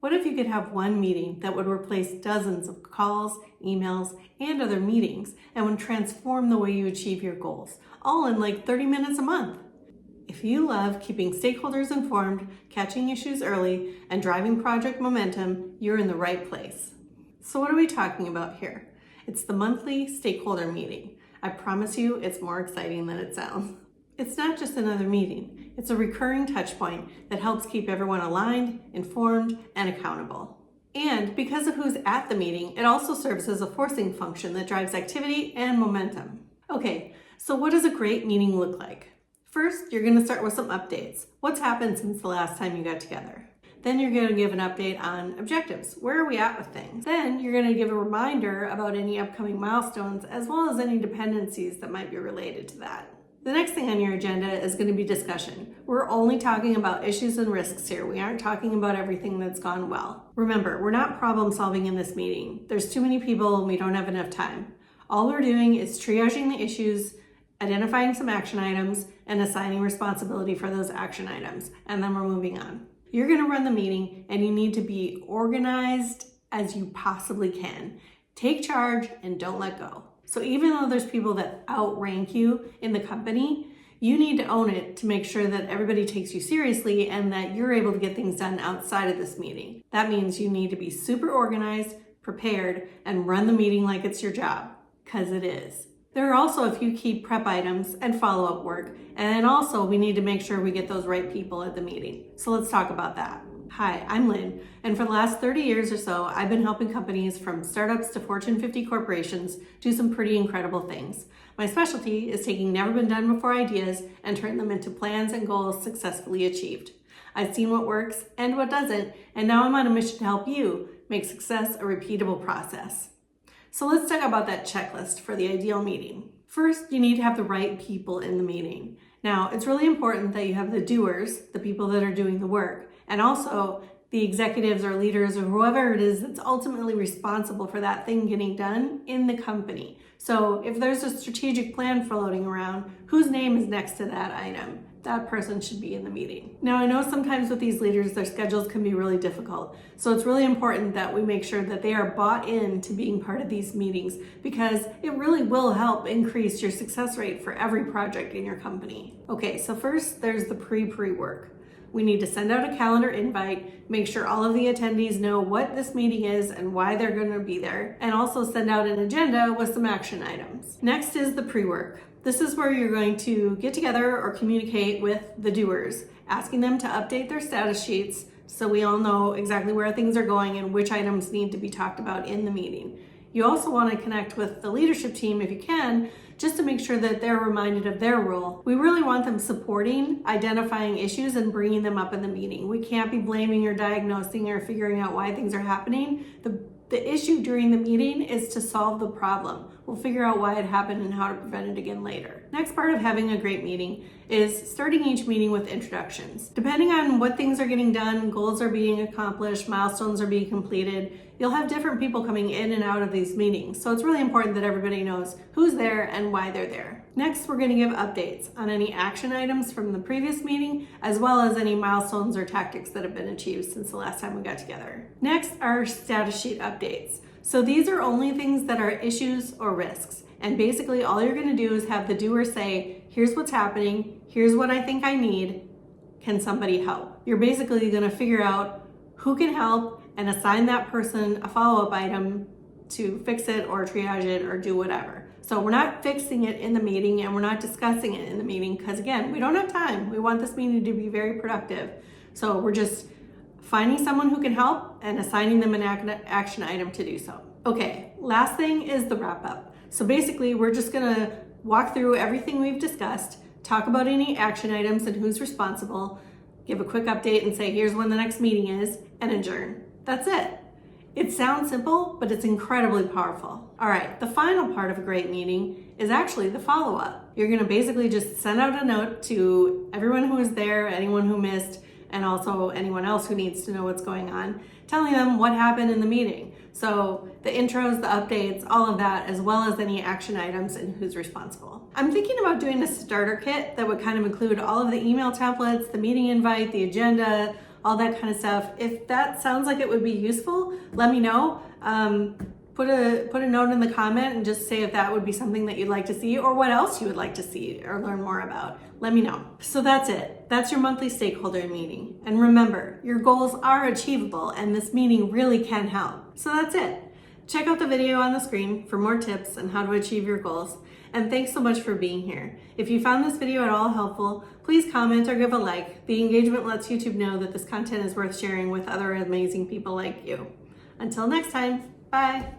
What if you could have one meeting that would replace dozens of calls, emails, and other meetings and would transform the way you achieve your goals, all in like 30 minutes a month? If you love keeping stakeholders informed, catching issues early, and driving project momentum, you're in the right place. So what are we talking about here? It's the monthly stakeholder meeting. I promise you it's more exciting than it sounds. It's not just another meeting. It's a recurring touch point that helps keep everyone aligned, informed, and accountable. And because of who's at the meeting, it also serves as a forcing function that drives activity and momentum. Okay, so what does a great meeting look like? First, you're going to start with some updates. What's happened since the last time you got together? Then you're going to give an update on objectives. Where are we at with things? Then you're going to give a reminder about any upcoming milestones as well as any dependencies that might be related to that. The next thing on your agenda is going to be discussion. We're only talking about issues and risks here. We aren't talking about everything that's gone well. Remember, we're not problem solving in this meeting. There's too many people and we don't have enough time. All we're doing is triaging the issues, identifying some action items, and assigning responsibility for those action items. And then we're moving on. You're going to run the meeting and you need to be organized as you possibly can. Take charge and don't let go. So even though there's people that outrank you in the company, you need to own it to make sure that everybody takes you seriously and that you're able to get things done outside of this meeting. That means you need to be super organized, prepared, and run the meeting like it's your job, because it is. There are also a few key prep items and follow-up work, and also we need to make sure we get those right people at the meeting. So let's talk about that. Hi, I'm Lynn, and for the last 30 years or so, I've been helping companies from startups to Fortune 50 corporations do some pretty incredible things. My specialty is taking never-been-done-before ideas and turning them into plans and goals successfully achieved. I've seen what works and what doesn't, and now I'm on a mission to help you make success a repeatable process. So let's talk about that checklist for the ideal meeting. First, you need to have the right people in the meeting. Now, it's really important that you have the doers, the people that are doing the work, and also the executives or leaders or whoever it is that's ultimately responsible for that thing getting done in the company. So if there's a strategic plan floating around, whose name is next to that item? That person should be in the meeting. Now, I know sometimes with these leaders, their schedules can be really difficult. So it's really important that we make sure that they are bought in to being part of these meetings, because it really will help increase your success rate for every project in your company. Okay, so first there's the pre-work. We need to send out a calendar invite, make sure all of the attendees know what this meeting is and why they're going to be there, and also send out an agenda with some action items. Next is the pre-work. This is where you're going to get together or communicate with the doers, asking them to update their status sheets so we all know exactly where things are going and which items need to be talked about in the meeting. You also want to connect with the leadership team if you can, just to make sure that they're reminded of their role. We really want them supporting, identifying issues, and bringing them up in the meeting. We can't be blaming or diagnosing or figuring out why things are happening. The issue during the meeting is to solve the problem. We'll figure out why it happened and how to prevent it again later. Next part of having a great meeting is starting each meeting with introductions. Depending on what things are getting done, goals are being accomplished, milestones are being completed, you'll have different people coming in and out of these meetings. So it's really important that everybody knows who's there and why they're there. Next, we're going to give updates on any action items from the previous meeting, as well as any milestones or tactics that have been achieved since the last time we got together. Next are status sheet updates. So these are only things that are issues or risks. And basically all you're going to do is have the doer say, here's what's happening, here's what I think I need, can somebody help? You're basically going to figure out who can help and assign that person a follow-up item to fix it or triage it or do whatever. So we're not fixing it in the meeting and we're not discussing it in the meeting because, again, we don't have time. We want this meeting to be very productive. So we're just finding someone who can help and assigning them an action item to do so. Okay, last thing is the wrap up. So basically, we're just gonna walk through everything we've discussed, talk about any action items and who's responsible, give a quick update and say, here's when the next meeting is, and adjourn. That's it. It sounds simple, but it's incredibly powerful. All right, the final part of a great meeting is actually the follow-up. You're gonna basically just send out a note to everyone who was there, anyone who missed, and also anyone else who needs to know what's going on, telling them what happened in the meeting. So the intros, the updates, all of that, as well as any action items and who's responsible. I'm thinking about doing a starter kit that would kind of include all of the email templates, the meeting invite, the agenda, all that kind of stuff. If that sounds like it would be useful, let me know. Put a note in the comment and just say if that would be something that you'd like to see or what else you would like to see or learn more about. Let me know. So that's it. That's your monthly stakeholder meeting. And remember, your goals are achievable and this meeting really can help. So that's it. Check out the video on the screen for more tips on how to achieve your goals. And thanks so much for being here. If you found this video at all helpful, please comment or give a like. The engagement lets YouTube know that this content is worth sharing with other amazing people like you. Until next time, bye.